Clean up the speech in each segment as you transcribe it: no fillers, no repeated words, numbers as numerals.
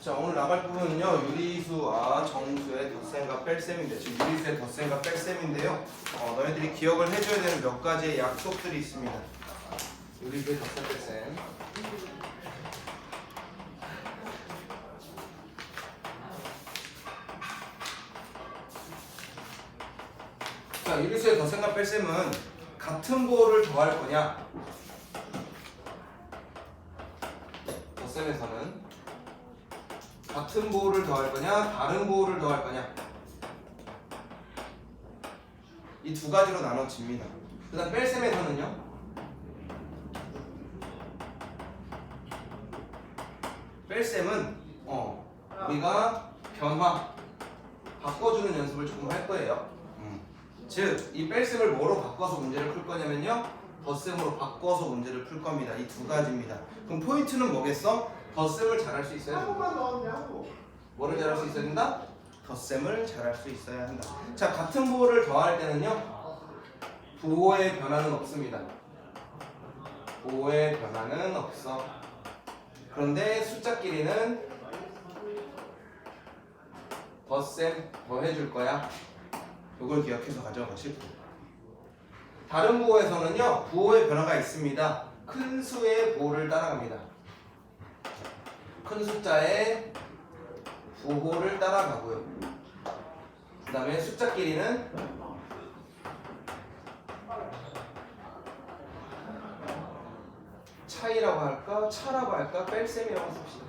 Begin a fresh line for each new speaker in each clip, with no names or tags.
자, 오늘 나갈 부분은요, 유리수와 정수의 덧셈과 뺄셈인데, 지금 유리수의 덧셈과 뺄셈인데요. 너희들이 기억을 해줘야 되는 몇 가지의 약속들이 있습니다. 유리수의 덧셈 뺄셈. 자, 유리수의 덧셈과 뺄셈은 같은 부호를 더할 거냐? 덧셈에서는 같은 부호를 더할 거냐, 다른 부호를 더할 거냐, 이 두 가지로 나눠집니다. 그 다음 뺄셈에서는요, 뺄셈은 우리가 변화 바꿔주는 연습을 조금 할 거예요. 즉, 이 뺄셈을 뭐로 바꿔서 문제를 풀 거냐면요, 덧셈으로 바꿔서 문제를 풀 겁니다. 이 두 가지입니다. 그럼 포인트는 뭐겠어? 덧셈을 잘할 수 있어야 된다. 뭐를 잘할 수 있어야 된다? 덧셈을 잘할 수 있어야 한다. 자, 같은 부호를 더할 때는요, 부호의 변화는 없습니다. 부호의 변화는 없어. 그런데 숫자끼리는 덧셈 더해줄 거야. 이걸 기억해서 가져가시고, 다른 부호에서는요, 부호의 변화가 있습니다. 큰 수의 부호를 따라갑니다. 큰 숫자의 부호를 따라가고요. 그 다음에 숫자끼리는 차이라고 할까? 차라고 할까? 뺄셈이라고 씁시다.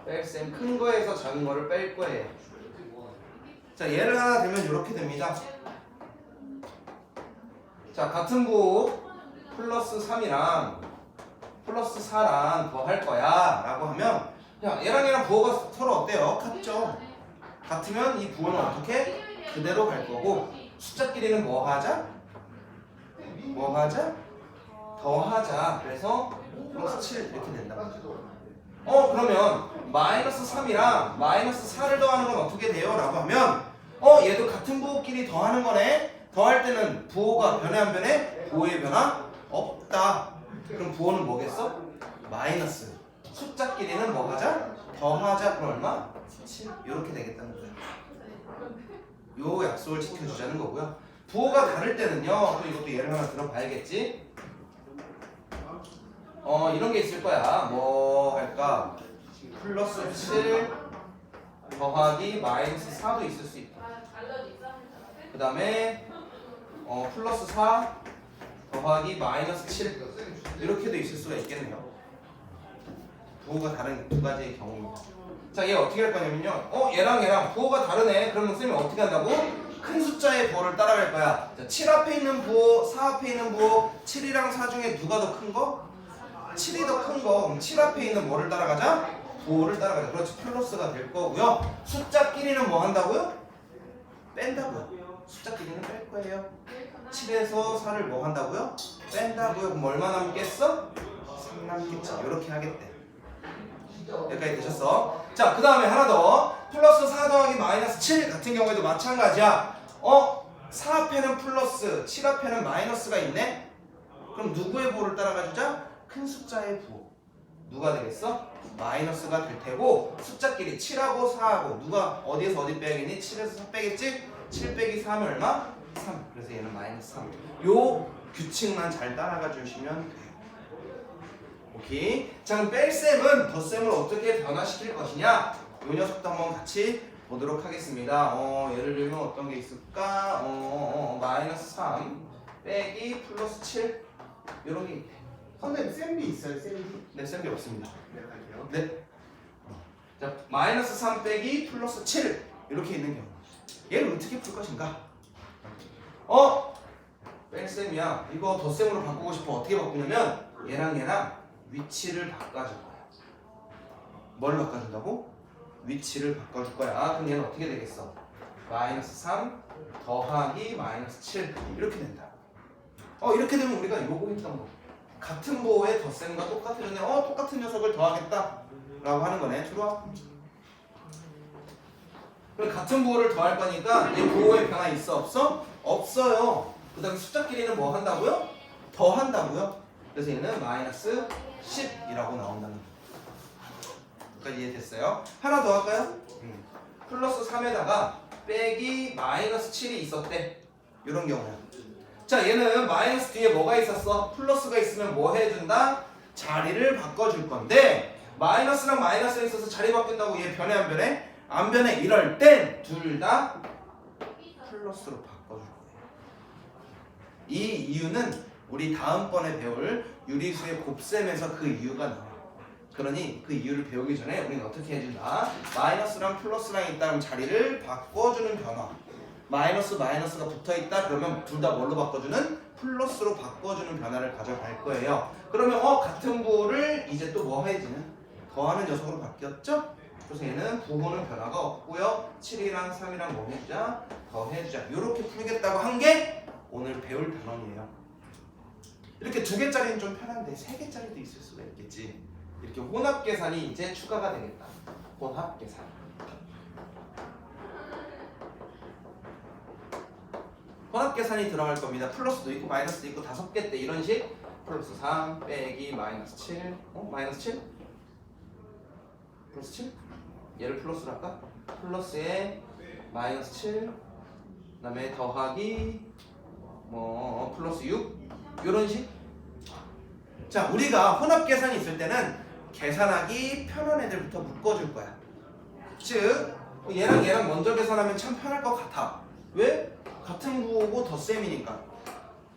뺄셈. 큰 거에서 작은 거를 뺄 거예요. 자, 예를 하나 들면 이렇게 됩니다. 자, 같은 부호 플러스 3이랑 플러스 4랑 더 할 거야 라고 하면, 야, 얘랑 얘랑 부호가 서로 어때요? 같죠? 같으면 이 부호는 어떻게? 그대로 갈 거고, 숫자끼리는 뭐 하자? 뭐 하자? 더 하자. 그래서 플러스 7 이렇게 된다. 그러면 마이너스 3이랑 마이너스 4를 더하는 건 어떻게 돼요? 라고 하면, 얘도 같은 부호끼리 더하는 거네? 더할 때는 부호가 변해 안 변해? 부호의 변화 없다. 그럼 부호는 뭐겠어? 마이너스. 숫자끼리는 뭐 하자? 더하자. 그럼 얼마? 7. 이렇게 되겠다는 거예요. 요 약속을 지켜주자는 거고요. 부호가 다를 때는요, 또 이것도 예를 하나 들어봐야겠지? 이런 게 있을 거야. 뭐 할까? 플러스 7 더하기 마이너스 4도 있을 수 있다. 그 다음에 플러스 4 더하기 마이너스 7 이렇게도 있을 수가 있겠네요. 부호가 다른 두 가지의 경우입니다. 자, 얘 어떻게 할 거냐면요, 얘랑 얘랑 부호가 다르네. 그러면 선생님이 어떻게 한다고? 큰 숫자의 부호를 따라갈 거야. 자, 7 앞에 있는 부호, 4 앞에 있는 부호, 7이랑 4 중에 누가 더 큰 거? 7이 더 큰 거. 그럼 7 앞에 있는 뭐를 따라가자? 부호를 따라가자. 그렇지, 플러스가 될 거고요. 숫자끼리는 뭐 한다고요? 뺀다고요. 숫자끼리는 뺄 거예요. 7에서 4를 뭐 한다고요? 뺀다고요. 그럼 얼마 남겠어? 3 남겠지. 이렇게 하겠대. 여기까지 되셨어? 자, 그 다음에 하나 더. 플러스 4 더하기 마이너스 7 같은 경우에도 마찬가지야. 4 앞에는 플러스, 7 앞에는 마이너스가 있네? 그럼 누구의 부호를 따라가주자? 큰 숫자의 부호. 누가 되겠어? 마이너스가 될 테고, 숫자끼리 7하고 4하고 누가 어디에서 어디 빼야겠니? 7에서 4 빼겠지? 7 빼기 4 하면 얼마? 3. 그래서 얘는 마이너스 3. 요 규칙만 잘 따라가 주시면 돼요. 오케이. 자, 그럼 뺄셈은 덧셈을 어떻게 변화시킬 것이냐, 이 녀석도 한번 같이 보도록 하겠습니다. 예를 들면 어떤 게 있을까? 마이너스 3 빼기 플러스 7 이런 게 있대.
선생님 쌤비 있어요? 쌤비?
네, 쌤이 없습니다.
네, 갈게요.
네. 자, 마이너스 3 빼기 플러스 7 이렇게 있는 경우, 얘를 어떻게 풀 것인가? 뺄셈이야. 이거 덧셈으로 바꾸고 싶어. 어떻게 바꾸냐면, 얘랑 얘랑 위치를 바꿔줄 거야. 뭘 바꿔준다고? 위치를 바꿔줄 거야. 그럼 얘는 어떻게 되겠어? 마이너스 3 더하기 마이너스 7 이렇게 된다. 이렇게 되면 우리가 요거 했던 거, 같은 부호의 덧셈과 똑같은 똑같은 녀석을 더하겠다 라고 하는 거네. 들어와. 그럼 같은 부호를 더할 거니까 이 부호의 변화 있어 없어? 없어요. 그 다음에 숫자끼리는 뭐 한다고요? 더 한다고요. 그래서 얘는 마이너스 10이라고 나온다는 거예요. 여기까지 이해됐어요? 하나 더 할까요? 플러스 3에다가 빼기 마이너스 7이 있었대. 이런 경우야. 자, 얘는 마이너스 뒤에 뭐가 있었어? 플러스가 있으면 뭐 해준다? 자리를 바꿔줄 건데 마이너스랑 마이너스가 있어서 자리 바뀐다고 얘 변해 안 변해? 안 변해. 이럴 땐 둘 다 플러스로 바꿔줄 거예요. 이 이유는 우리 다음번에 배울 유리수의 곱셈에서 그 이유가 나와. 그러니 그 이유를 배우기 전에 우리는 어떻게 해준다? 마이너스랑 플러스랑 있다면 자리를 바꿔주는 변화. 마이너스가 붙어있다 그러면 둘 다 뭘로 바꿔주는? 플러스로 바꿔주는 변화를 가져갈 거예요. 그러면 같은 부호를 이제 또 뭐 해지는? 더하는 녀석으로 바뀌었죠? 그래서 얘는 부호는 변화가 없고요. 7이랑 3이랑 뭐 해주자? 더해주자. 이렇게 풀겠다고 한 게 오늘 배울 단원이에요. 이렇게 2개짜리는 좀 편한데 3개짜리도 있을 수가 있겠지. 이렇게 혼합 계산이 이제 추가가 되겠다. 혼합 계산. 혼합 계산이 들어갈 겁니다. 플러스도 있고 마이너스도 있고 5개 때 이런 식. 플러스 3 빼기 마이너스 7. 마이너스 7? 플러스 7? 얘를 플러스로 할까? 플러스에 마이너스 7. 그다음에 더하기 플러스 6. 이런 식. 자, 우리가 혼합 계산이 있을 때는 계산하기 편한 애들부터 묶어줄 거야. 즉 얘랑 먼저 계산하면 참 편할 것 같아. 왜? 같은 부호고 덧셈이니까.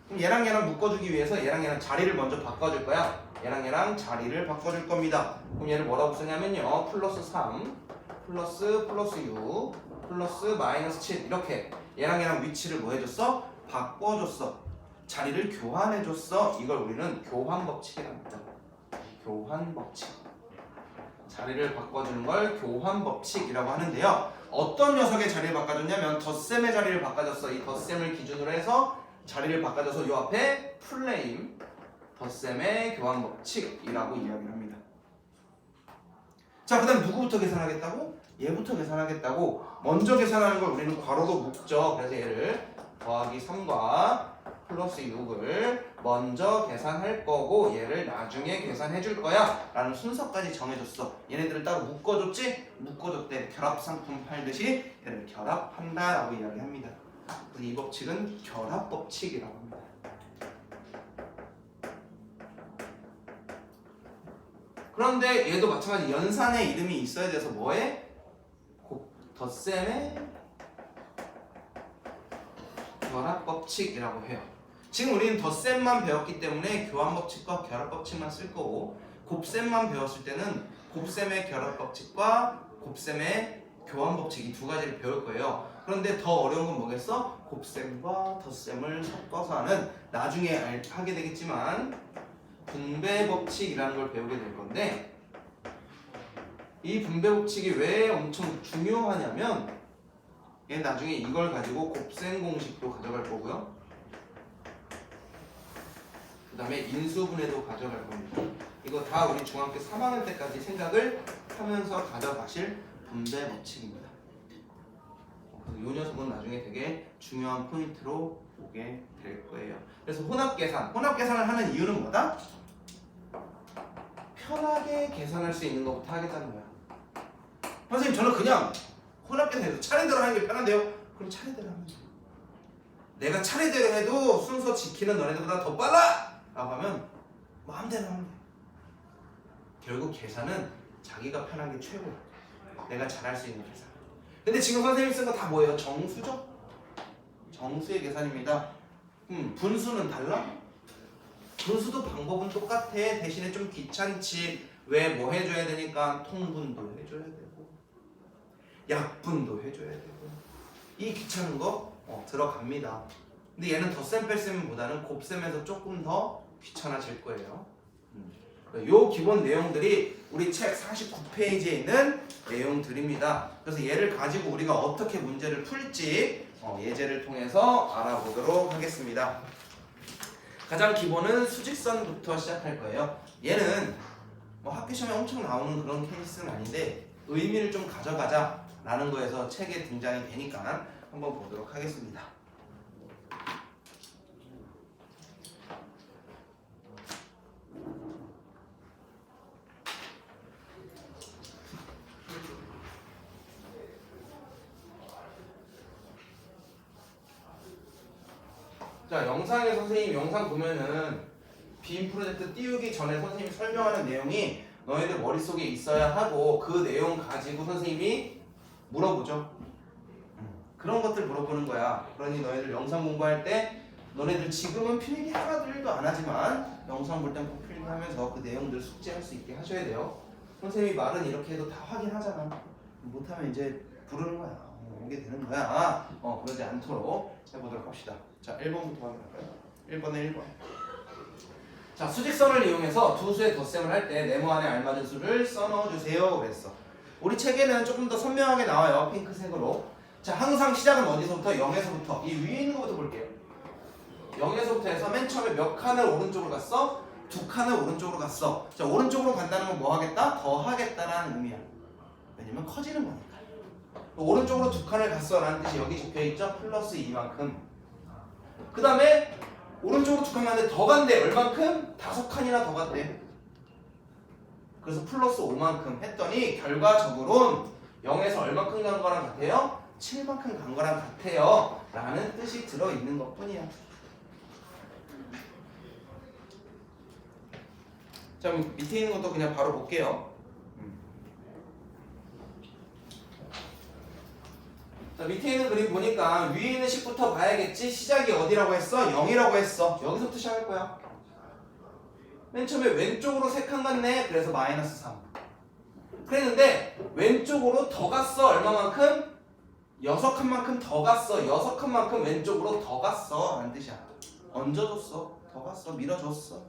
그럼 얘랑 묶어주기 위해서 얘랑 자리를 먼저 바꿔줄 거야. 얘랑 자리를 바꿔줄 겁니다. 그럼 얘를 뭐라고 쓰냐면요, 플러스 3 플러스 6 플러스 마이너스 7 이렇게 얘랑 위치를 뭐 해줬어? 바꿔줬어. 자리를 교환해줬어. 이걸 우리는 교환 법칙이랍니다. 교환 법칙. 자리를 바꿔주는 걸 교환 법칙이라고 하는데요. 어떤 녀석의 자리를 바꿔줬냐면 덧셈의 자리를 바꿔줬어. 이 덧셈을 기준으로 해서 자리를 바꿔줘서 요 앞에 플레임 덧셈의 교환 법칙이라고 이야기를 합니다. 자, 그 다음 누구부터 계산하겠다고? 얘부터 계산하겠다고. 먼저 계산하는 걸 우리는 괄호로 묶죠. 그래서 얘를 더하기 3과 플러스 6을 먼저 계산할 거고 얘를 나중에 계산해 줄 거야 라는 순서까지 정해줬어. 얘네들을 따로 묶어줬지? 묶어줬대. 결합상품 팔듯이 얘를 결합한다 라고 이야기합니다. 그래서 이 법칙은 결합법칙이라고 합니다. 그런데 얘도 마찬가지 연산의 이름이 있어야 돼서 뭐해? 덧셈의 결합법칙이라고 해요. 지금 우리는 덧셈만 배웠기 때문에 교환법칙과 결합법칙만 쓸 거고 곱셈만 배웠을 때는 곱셈의 결합법칙과 곱셈의 교환법칙 이 2가지를 배울 거예요. 그런데 더 어려운 건 뭐겠어? 곱셈과 덧셈을 섞어서 하는 나중에 하게 되겠지만 분배법칙이라는 걸 배우게 될 건데 이 분배법칙이 왜 엄청 중요하냐면 얘 나중에 이걸 가지고 곱셈 공식도 가져갈 거고요. 그 다음에 인수분해도 가져갈 겁니다. 이거 다 우리 중학교 3학년 때까지 생각을 하면서 가져가실 분배 법칙입니다. 이 녀석은 나중에 되게 중요한 포인트로 보게 될 거예요. 그래서 혼합계산을 하는 이유는 뭐다? 편하게 계산할 수 있는 것부터 하겠다는 거야. 선생님 저는 그냥 혼합계산해서 차례대로 하는 게 편한데요? 그럼 차례대로 하면 돼. 내가 차례대로 해도 순서 지키는 너네들보다 더 빨라! 라고 하면 마음대로 하면 돼. 결국 계산은 자기가 편한 게 최고야. 내가 잘할 수 있는 계산. 근데 지금 선생님이 쓴 거 다 뭐예요? 정수죠? 정수의 계산입니다. 분수는 달라? 분수도 방법은 똑같아. 대신에 좀 귀찮지. 왜 뭐 해줘야 되니까 통분도 해줘야 되고 약분도 해줘야 되고 이 귀찮은 거 들어갑니다. 근데 얘는 덧셈 뺄셈보다는 곱셈에서 조금 더 귀찮아질 거예요. 요 기본 내용들이 우리 책 49페이지에 있는 내용들입니다. 그래서 얘를 가지고 우리가 어떻게 문제를 풀지 예제를 통해서 알아보도록 하겠습니다. 가장 기본은 수직선부터 시작할 거예요. 얘는 뭐 학교 시험에 엄청 나오는 그런 케이스는 아닌데 의미를 좀 가져가자 라는 거에서 책에 등장이 되니까 한번 보도록 하겠습니다. 자, 영상에 선생님 영상 보면은 빔 프로젝트 띄우기 전에 선생님이 설명하는 내용이 너희들 머릿속에 있어야 하고 그 내용 가지고 선생님이 물어보죠. 그런 것들 물어보는 거야. 그러니 너희들 영상 공부할 때 너네들 지금은 필기 하나도 안 하지만 영상 볼 땐 꼭 필기하면서 그 내용들 숙지할 수 있게 하셔야 돼요. 선생님이 말은 이렇게 해도 다 확인하잖아. 못하면 이제 부르는 거야. 오게 되는 거야. 그러지 않도록 해보도록 합시다. 자, 1번부터 확인할까요? 1번에 1번. 자, 수직선을 이용해서 두 수의 덧셈을 할 때 네모 안에 알맞은 수를 써넣어주세요 그랬어. 우리 책에는 조금 더 선명하게 나와요. 핑크색으로. 자, 항상 시작은 어디서부터? 0에서부터. 이 위에 있는 것부터 볼게요. 0에서부터 해서 맨 처음에 몇 칸을 오른쪽으로 갔어? 2칸을 오른쪽으로 갔어. 자, 오른쪽으로 간다는 건 뭐 하겠다? 더 하겠다라는 의미야. 왜냐면 커지는 거니까. 오른쪽으로 2칸을 갔어 라는 뜻이 여기 적혀있죠? 플러스 이만큼. 그 다음에 오른쪽으로 2칸 갔는데 더 간대. 얼만큼? 5칸이나 더 갔대. 그래서 플러스 5만큼 했더니 결과적으로는 0에서 얼만큼 간 거랑 같아요? 7만큼 간 거랑 같아요 라는 뜻이 들어있는 것 뿐이야. 자, 밑에 있는 것도 그냥 바로 볼게요. 자, 밑에 있는 그림 보니까 위에 있는 식부터 봐야겠지. 시작이 어디라고 했어? 0이라고 했어. 여기서부터 시작할 거야. 맨 처음에 왼쪽으로 3칸 갔네. 그래서 마이너스 3. 그랬는데 왼쪽으로 더 갔어. 얼마만큼? 6칸만큼 더 갔어. 6칸만큼 왼쪽으로 더 갔어 라는 뜻이야. 얹어줬어. 더 갔어. 밀어줬어.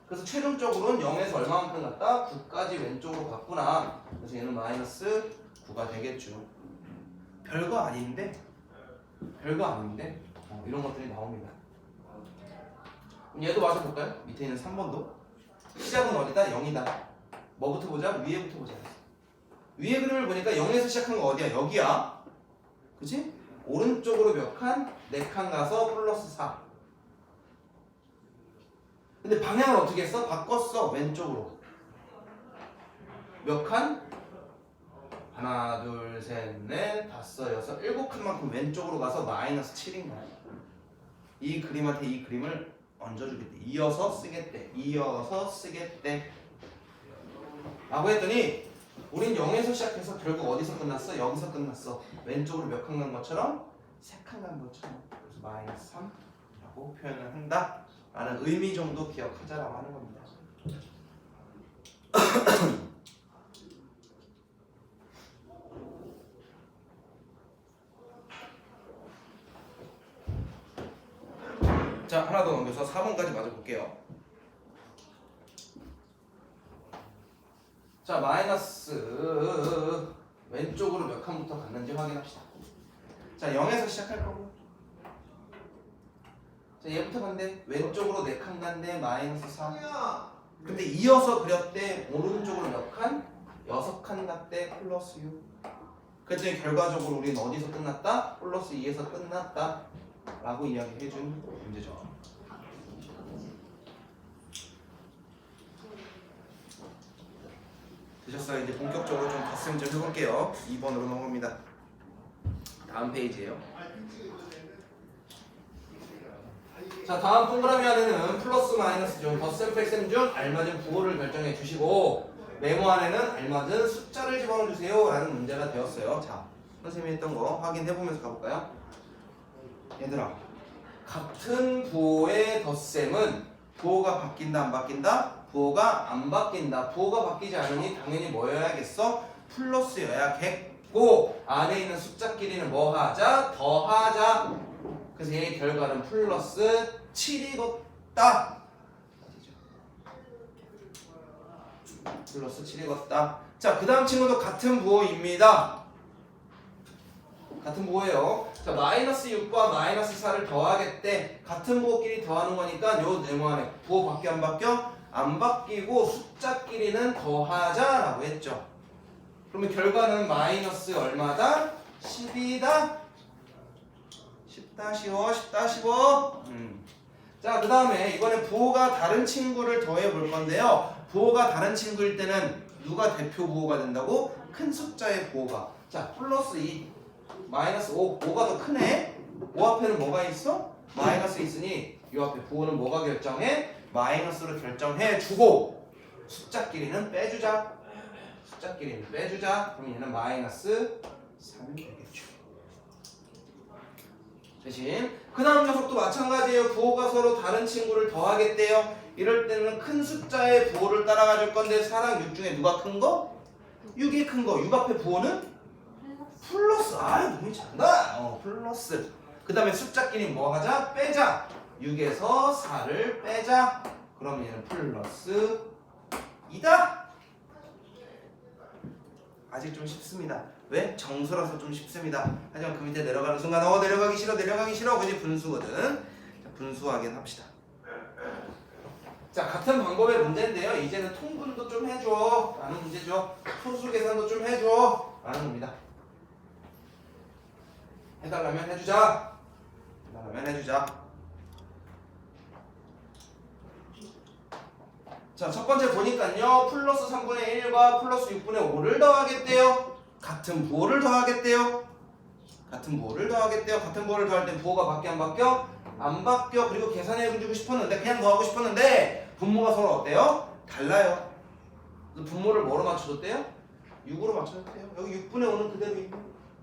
그래서 최종적으로는 0에서 얼마만큼 갔다? 9까지 왼쪽으로 갔구나. 그래서 얘는 마이너스 9가 되겠죠. 별거 아닌데 이런 것들이 나옵니다. 얘도 맞아볼까요? 밑에 있는 3번도 시작은 어디다? 0이다. 뭐부터 보자? 위에부터 보자. 위에 그림을 보니까 0에서 시작한 거 어디야? 여기야. 그치? 오른쪽으로 몇 칸? 4칸 가서 플러스 4. 근데 방향을 어떻게 했어? 바꿨어. 왼쪽으로. 몇 칸? 하나, 둘, 셋, 넷, 다섯, 여섯, 7칸만큼 왼쪽으로 가서 마이너스 7인 거야. 이 그림한테 이 그림을 얹어주겠대. 이어서 쓰겠대. 라고 했더니 우린 0에서 시작해서 결국 어디서 끝났어? 여기서 끝났어. 왼쪽으로 몇 칸 간 것처럼 3칸 간 것처럼. 그래서 마이너스 3라고 표현을 한다 라는 의미 정도 기억하자라고 하는 겁니다. 자, 하나 더 넘겨서 4번까지 맞아 볼게요. 자, 마이너스 왼쪽으로 몇 칸부터 갔는지 확인합시다. 자, 0에서 시작할 거고. 자, 얘부터 간대. 왼쪽으로 4칸 간대. 마이너스 4. 근데 이어서 그렸대. 오른쪽으로 몇 칸? 6칸 갔대. 플러스 6. 그랬더니 결과적으로 우리는 어디서 끝났다? 플러스 2에서 끝났다 라고 이야기해준 문제죠. 되셨어요? 이제 본격적으로 좀 덧셈 좀 해볼게요. 2번으로 넘어갑니다. 다음 페이지예요. 자, 다음 동그라미 안에는 플러스 마이너스 중 덧셈 뺄셈 중 알맞은 부호를 결정해 주시고 메모 안에는 알맞은 숫자를 집어넣어 주세요 라는 문제가 되었어요. 자, 선생님이 했던 거 확인해 보면서 가볼까요? 얘들아, 같은 부호의 덧셈은 부호가 바뀐다 안 바뀐다? 부호가 안 바뀐다. 부호가 바뀌지 않으니 당연히 뭐여야겠어? 플러스여야겠고 안에 있는 숫자끼리는 뭐 하자? 더하자. 그래서 얘의 결과는 플러스 7이겠다. 플러스 7이겠다. 자, 그 다음 친구도 같은 부호입니다. 같은 부호예요. 자, 마이너스 6과 마이너스 4를 더하겠대. 같은 부호끼리 더하는 거니까 요 네모 안에 부호 바뀌어 안 바뀌어? 안 바뀌고 숫자끼리는 더하자라고 했죠. 그러면 결과는 마이너스 얼마다? 10이다. 쉽다 쉬워. 자, 그 다음에 이번에 부호가 다른 친구를 더해 볼 건데요. 부호가 다른 친구일 때는 누가 대표 부호가 된다고? 큰 숫자의 부호가. 자, 플러스 2 마이너스 5, 5가 더 크네? 5 앞에는 뭐가 있어? 마이너스 있으니 이 앞에 부호는 뭐가 결정해? 마이너스로 결정해 주고 숫자끼리는 빼주자. 숫자끼리는 빼주자. 그럼 얘는 마이너스 3이 되겠죠. 대신 그 다음 녀석도 마찬가지예요. 부호가 서로 다른 친구를 더하겠대요. 이럴 때는 큰 숫자의 부호를 따라가 줄 건데 4랑 6 중에 누가 큰 거? 6이 큰 거. 6 앞에 부호는? 플러스. 아, 너무 잘한다. 플러스. 그 다음에 숫자끼리 뭐 하자? 빼자. 6에서 4를 빼자. 그럼 얘는 플러스 2다. 아직 좀 쉽습니다. 왜? 정수라서 좀 쉽습니다. 하지만 그 밑에 내려가는 순간 내려가기 싫어 그지 분수거든. 자, 분수 확인합시다. 자, 같은 방법의 문제인데요. 이제는 통분도 좀 해줘 라는 문제죠. 소수 계산도 좀 해줘 라는 겁니다. 해달라면 해주자. 자, 첫 번째 보니까요. 플러스 3분의 1과 플러스 6분의 5를 더하겠대요. 같은 부호를 더하겠대요. 같은 부호를 더할 때 부호가 바뀌어 안 바뀌어? 안 바뀌어. 그리고 계산해주고 싶었는데 그냥 더하고 싶었는데 분모가 서로 어때요? 달라요. 그래서 분모를 뭐로 맞춰줬대요? 6으로 맞춰줬대요. 여기 6분의 5는 그대로 있고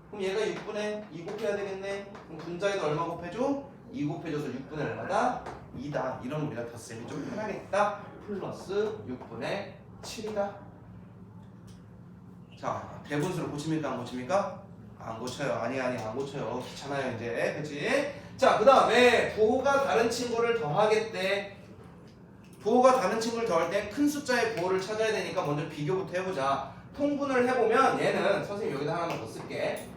그럼 얘가 6분의 2 곱해야 되겠네. 그럼 분자에다 얼마 곱해줘? 2 곱해줘서 6분의 얼마다? 2다. 이런 우리가 덧셈이 좀 편하겠다. 플러스 6분의 7이다. 자, 대분수를 고칩니까? 안 고칩니까? 안 고쳐요. 아니 안 고쳐요. 귀찮아요 이제. 그치? 자, 그 다음에 부호가 다른 친구를 더하겠대. 부호가 다른 친구를 더할 때 큰 숫자의 부호를 찾아야 되니까 먼저 비교부터 해보자. 통분을 해보면 얘는 선생님 여기다 하나만 더 쓸게.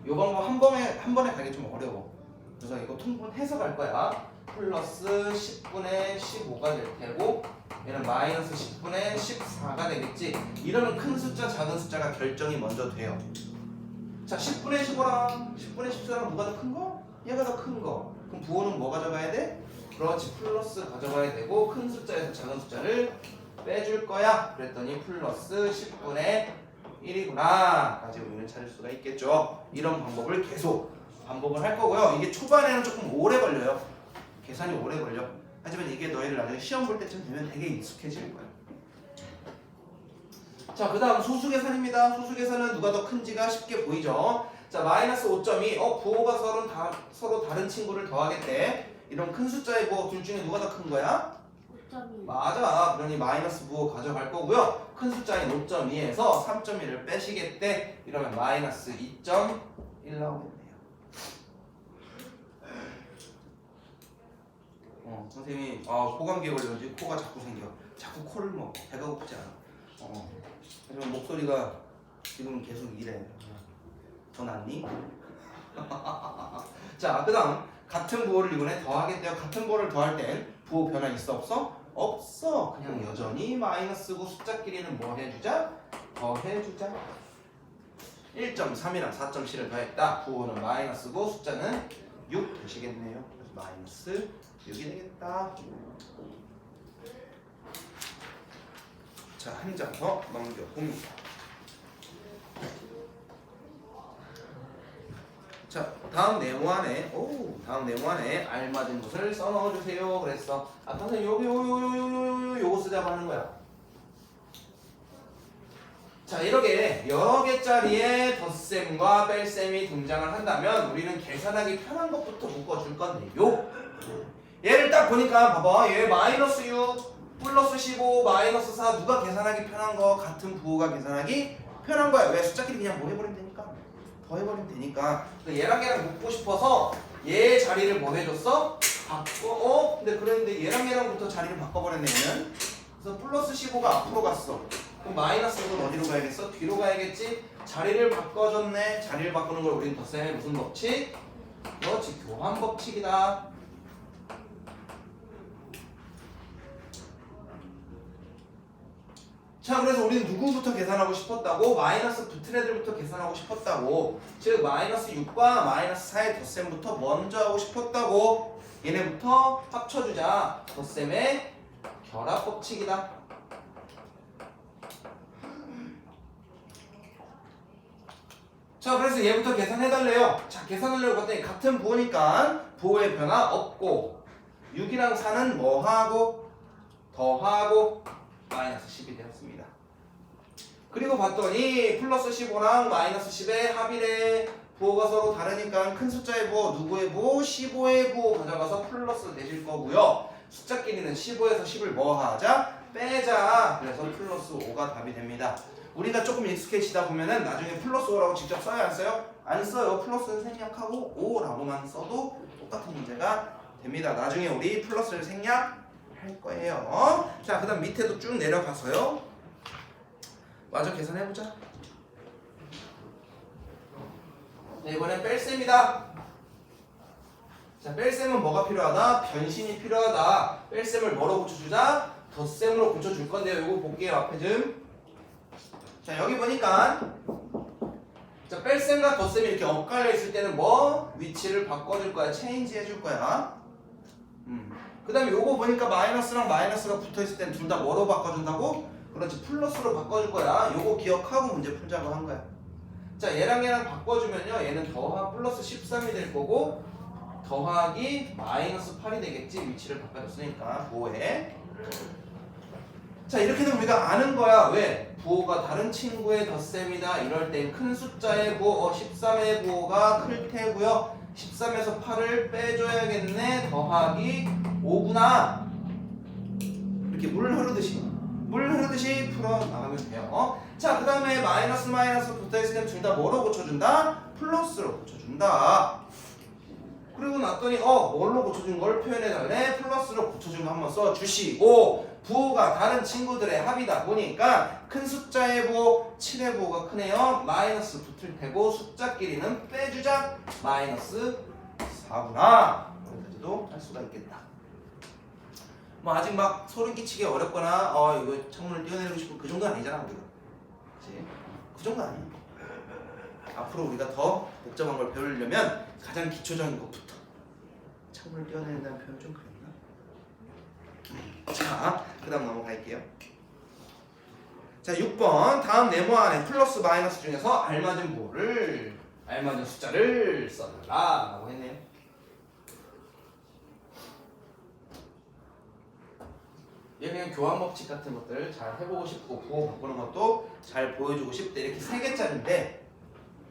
요 방법 한 번에 가기 좀 어려워. 그래서 이거 통분해서 갈 거야. 플러스 10분의 15가 될 테고 얘는 마이너스 10분의 14가 되겠지. 이러면 큰 숫자 작은 숫자가 결정이 먼저 돼요. 자, 10분의 15랑 10분의 14랑 누가 더 큰 거? 얘가 더 큰 거. 그럼 부호는 뭐 가져가야 돼? 그렇지, 플러스 가져가야 되고 큰 숫자에서 작은 숫자를 빼줄 거야. 그랬더니 플러스 10분의 1이구나 까지 우리는 찾을 수가 있겠죠. 이런 방법을 계속 반복을 할 거고요. 이게 초반에는 조금 오래 걸려요. 계산이 오래 걸려. 하지만 이게 너희들 나중에 시험 볼 때쯤 되면 되게 익숙해질 거야. 자, 그 다음 소수 계산입니다. 소수 계산은 누가 더 큰지가 쉽게 보이죠. 자, 마이너스 5점이 부호가 서로 다른 친구를 더하겠대. 이런 큰 숫자의 부호 둘 중에 누가 더 큰 거야?
5점이.
맞아. 그러니 마이너스 부호 가져갈 거고요. 큰 숫자인 5.2에서 3.1을 빼시겠대. 이러면 마이너스 2.1 나오겠네요. 선생님이 코감기에 걸려서 코가 자꾸 생겨. 자꾸 코를 먹어. 배가 고프지 않아. 하지만 목소리가 지금 계속 이래. 더 낫니? 자, 그 다음 같은 부호를 이번에 더하겠대요. 같은 부호를 더할 땐 부호 변화 있어 없어? 없어. 그냥 여전히 마이너스고 숫자끼리는 뭐 해주자? 더해주자. 1.3이랑 4.7을 더했다. 부호는 마이너스고 숫자는 6 되시겠네요. 그래서 마이너스 6이 되겠다. 자, 한 장 더 넘겨봅니다. 자, 다음 네모 안에 알맞은 것을 써넣어주세요. 그랬어. 선생님 요거 쓰자고 하는 거야. 자, 이렇게 여러 개짜리의 덧셈과 뺄셈이 등장을 한다면 우리는 계산하기 편한 것부터 묶어줄 건데요. 얘를 딱 보니까 봐봐. 얘 마이너스 6, 플러스 15, 마이너스 4 누가 계산하기 편한 거? 같은 부호가 계산하기 편한 거야. 왜? 숫자끼리 그냥 뭐 해버리면 되니까. 더 해버리면 되니까. 얘랑 얘랑 묶고 싶어서 얘 자리를 뭐 해줬어? 근데 그랬는데 얘랑부터 자리를 바꿔버렸네 얘는. 그래서 플러스 15가 앞으로 갔어. 그럼 마이너스 6은 어디로 가야겠어? 뒤로 가야겠지? 자리를 바꿔줬네. 자리를 바꾸는 걸 우리는 덧셈의 무슨 법칙? 그렇지, 교환 법칙이다. 자, 그래서 우리는 누구부터 계산하고 싶었다고? 마이너스 붙은 애들부터 계산하고 싶었다고. 즉 마이너스 6과 마이너스 4의 덧셈부터 먼저 하고 싶었다고. 얘네부터 합쳐주자. 덧셈의 결합 법칙이다. 자, 그래서 얘부터 계산해달래요. 자, 계산하려고 봤더니 같은 부호니까 부호의 변화 없고 6이랑 4는 뭐하고 더하고 마이너스 10이 되었습니다. 그리고 봤더니 플러스 15랑 마이너스 10의 합이래. 부호가 서로 다르니까 큰 숫자의 부호 누구의 부호? 15의 부호 가져가서 플러스 내실 거고요. 숫자끼리는 15에서 10을 뭐 하자? 빼자. 그래서 플러스 5가 답이 됩니다. 우리가 조금 익숙해지다 보면은 나중에 플러스 5라고 직접 써야 안 써요? 안 써요. 플러스를 생략하고 5라고만 써도 똑같은 문제가 됩니다. 나중에 우리 플러스를 생략할 거예요. 자, 그 다음 밑에도 쭉 내려가서요. 마저 계산해보자. 네, 이번엔 뺄셈이다. 자, 뺄셈은 뭐가 필요하다? 변신이 필요하다. 뺄셈을 뭐로 고쳐주자? 덧셈으로 고쳐줄 건데요. 이거 볼게요. 앞에 좀. 자, 여기 보니까 자, 뺄셈과 덧셈이 이렇게 엇갈려 있을 때는 뭐? 위치를 바꿔줄 거야. 체인지 해줄 거야. 그 다음에 요거 보니까 마이너스랑 마이너스가 붙어 있을 때는 둘 다 뭐로 바꿔준다고? 그렇지, 플러스로 바꿔줄 거야. 요거 기억하고 문제 풀자고 한 거야. 자, 얘랑 얘랑 바꿔주면요, 얘는 더하기 플러스 13이 될 거고 더하기 마이너스 8이 되겠지. 위치를 바꿔줬으니까 부호에. 자, 이렇게 되면 우리가 아는 거야. 왜? 부호가 다른 친구의 덧셈이다. 이럴 땐 큰 숫자의 부호, 13의 부호가 클 테고요. 13에서 8을 빼줘야겠네. 더하기 5구나. 이렇게 물 흐르듯이 풀어나가면 돼요. 자, 그 다음에 마이너스 마이너스 붙어있을 땐 둘 다 뭐로 고쳐준다? 플러스로 고쳐준다. 그리고 났더니 뭘로 고쳐준 걸 표현해달래? 플러스로 고쳐준 거 한번 써주시고, 부호가 다른 친구들의 합이다 보니까 큰 숫자의 부호, 7의 부호가 크네요. 마이너스 붙을 테고 숫자끼리는 빼주자. 마이너스 4구나. 여기까지도 할 수가 있겠다. 뭐 아직 막 소름 끼치기 어렵거나 이거 창문을 띄어내고 싶은 그 정도는 아니잖아 우리가. 그치? 그 정도 아니야. 앞으로 우리가 더 복잡한 걸 배우려면 가장 기초적인 것부터. 창문을 띄어낸다는 표현 좀 그랬나? 자, 그 다음 넘어갈게요. 자, 6번 다음 네모 안에 플러스 마이너스 중에서 알맞은 부호를, 알맞은 숫자를 써달라 라고 했네요. 얘 그냥 교환 법칙 같은 것들 잘 해보고 싶고 부호 바꾸는 것도 잘 보여주고 싶대. 이렇게 3개짜리인데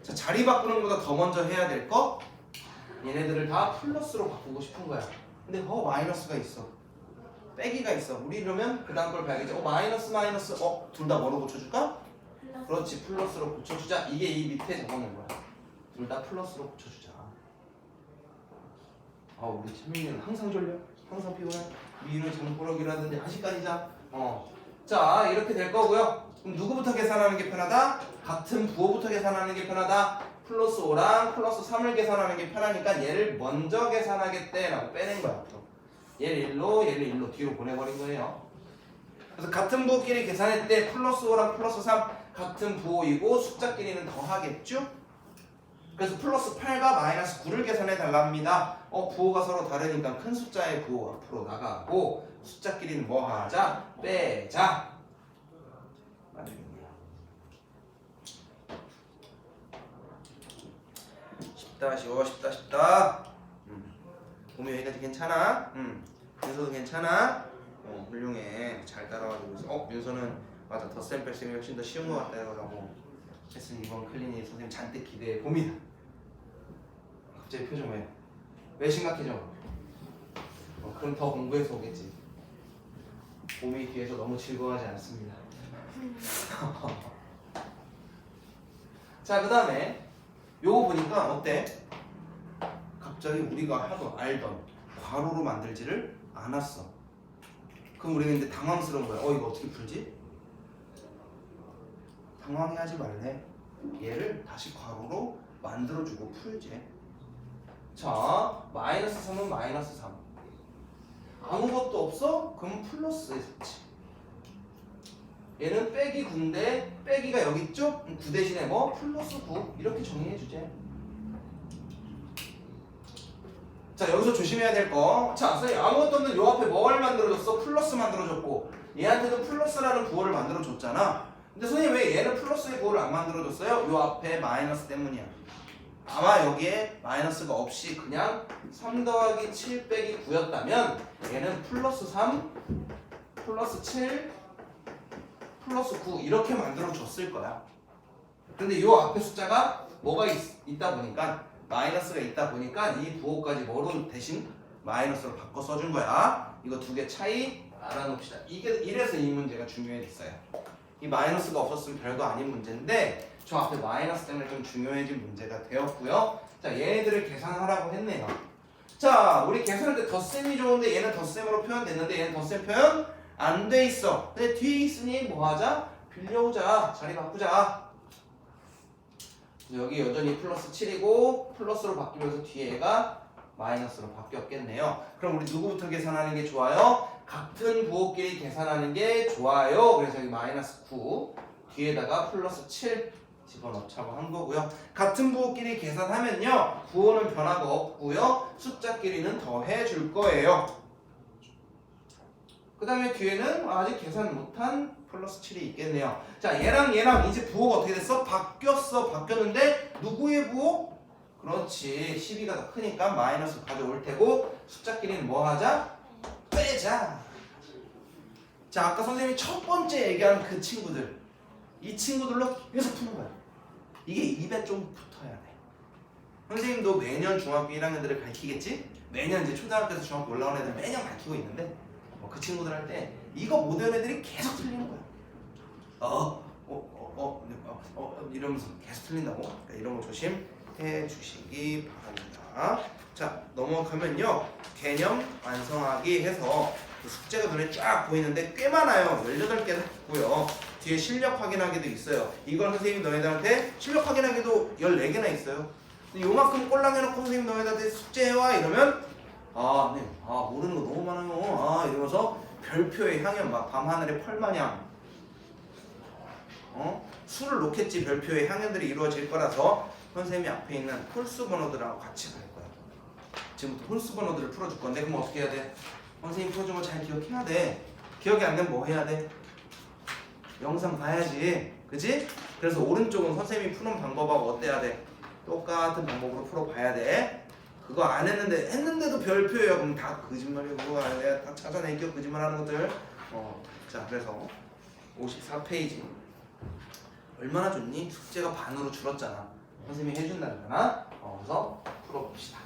자, 자리 바꾸는 것보다 더 먼저 해야 될 거 얘네들을 다 플러스로 바꾸고 싶은 거야. 근데 마이너스가 있어, 빼기가 있어. 우리 이러면 그 다음 걸 봐야겠지. 마이너스 마이너스 둘 다 뭐로 고쳐줄까? 그렇지, 플러스로 고쳐주자. 이게 이 밑에 적어놓은 거야. 둘 다 플러스로 고쳐주자. 우리 찬민이는 항상 졸려? 항상 피곤해? 미유는 잠꾸러기라든지 아직까지 자. 자, 이렇게 될 거고요. 그럼 누구부터 계산하는 게 편하다? 같은 부호부터 계산하는 게 편하다. 플러스 5랑 플러스 3을 계산하는 게 편하니까 얘를 먼저 계산하겠대 라고 빼낸 거야. 얘를 1로 얘를 1로 뒤로 보내버린 거예요. 그래서 같은 부호끼리 계산할 때 플러스 5랑 플러스 3 같은 부호이고 숫자끼리는 더하겠죠? 그래서 플러스 8과 마이너스 9를 계산해 달랍니다. 부호가 서로 다르니까 큰 숫자의 부호 앞으로 나가고 숫자끼리는 뭐 하자? 빼자. 맞습니다. 쉽다 쉬워, 쉽다 쉽다. 봄이 여기까지 괜찮아? 윤서도 괜찮아? 훌륭해. 잘 따라와주고 있어. 윤서는 맞아, 덧셈 뺄셈이 훨씬 더 쉬운 것 같다 이러라고 했으니 이번 클리닉 선생님 잔뜩 기대해 봅니다. 갑자기 표정 왜 심각해져? 그럼 더 공부해서 오겠지. 봄이 뒤에서 너무 즐거워하지 않습니다. 자, 그 다음에 요거 보니까 어때? 갑자기 우리가 하도 알던 괄호로 만들지를 않았어. 그럼 우리는 이제 당황스러운 거야. 이거 어떻게 풀지? 당황해하지 말래. 얘를 다시 괄호로 만들어주고 풀지. 자, 마이너스 3은 마이너스 3. 아무것도 없어? 그럼 플러스에 넣지. 얘는 빼기 9인데 빼기가 여기 있죠? 9 대신에 뭐? 플러스 9 이렇게 정리해주지. 자, 여기서 조심해야 될 거. 자, 선생님 아무것도 없는 요 앞에 뭘 만들어줬어? 플러스 만들어줬고 얘한테도 플러스라는 부호를 만들어줬잖아. 근데 선생님 왜 얘는 플러스의 부호를 안 만들어줬어요? 요 앞에 마이너스 때문이야. 아마 여기에 마이너스가 없이 그냥 3 더하기 7 빼기 9였다면 얘는 플러스 3 플러스 7 플러스 9 이렇게 만들어 줬을 거야. 근데 이 앞에 숫자가 뭐가 있다 보니까 마이너스가 있다 보니까 이 부호까지 뭐로 대신 마이너스로 바꿔 써준 거야. 이거 두 개 차이 알아놓읍시다. 이래서 이 문제가 중요해졌어요. 이 마이너스가 없었으면 별거 아닌 문제인데 저 앞에 마이너스 때문에 좀 중요해진 문제가 되었고요. 자, 얘네들을 계산하라고 했네요. 자, 우리 계산할 때 덧셈이 좋은데 얘는 덧셈으로 표현됐는데 얘는 덧셈 표현 안 돼 있어. 근데 뒤에 있으니 뭐 하자? 빌려오자. 자리 바꾸자. 여기 여전히 플러스 7이고 플러스로 바뀌면서 뒤에 얘가 마이너스로 바뀌었겠네요. 그럼 우리 누구부터 계산하는 게 좋아요? 같은 부호끼리 계산하는 게 좋아요. 그래서 여기 마이너스 9 뒤에다가 플러스 7 집어넣자고 한 거고요. 같은 부호끼리 계산하면요 부호는 변화가 없고요 숫자끼리는 더해 줄 거예요. 그 다음에 뒤에는 아직 계산 못한 플러스 7이 있겠네요. 자, 얘랑 이제 부호가 어떻게 됐어? 바뀌었는데 누구의 부호? 그렇지, 12가 더 크니까 마이너스 가져올 테고 숫자끼리는 뭐 하자? 빼자. 자, 아까 선생님이 첫 번째 얘기한 그 친구들, 이 친구들로 계속 푸는 거야. 이게 입에 좀 붙어야 돼. 선생님도 매년 중학교 1학년들을 가르치겠지? 매년 이제 초등학교에서 중학교 올라온 애들 매년 가르치고 있는데 그 친구들 할 때 이거 못 외운 애들이 계속 틀리는 거야. 이러면서 계속 틀린다고. 그러니까 이런 거 조심해 주시기 바랍니다. 자, 넘어가면요 개념 완성하기 해서 그 숙제가 눈에 쫙 보이는데 꽤 많아요. 18개나 있고요. 뒤에 실력 확인하기도 있어요. 이건 선생님이 너희들한테 실력 확인하기도 14개나 있어요. 근데 요만큼 꼴랑 해놓고 선생님 너희들한테 숙제해와 이러면 모르는 거 너무 많아요. 이러면서 별표의 향연 막 밤하늘의 펄마냥 수를 놓겠지. 별표의 향연들이 이루어질 거라서 선생님이 앞에 있는 홀수 번호들하고 같이 갈 거야. 지금부터 홀수 번호들을 풀어줄 건데 그럼 어떻게 해야 돼? 선생님 풀어준 거 잘 기억해야 돼. 기억이 안 되면 뭐 해야 돼? 영상 봐야지. 그지? 그래서 오른쪽은 선생님이 푸는 방법하고 어때야 돼? 똑같은 방법으로 풀어봐야 돼. 그거 안 했는데도 별표예요. 그럼 다 거짓말이고 내가 다 찾아낼게요. 거짓말하는 것들. 자, 그래서 54페이지 얼마나 좋니? 숙제가 반으로 줄었잖아. 선생님이 해준다잖아. 그래서 풀어봅시다.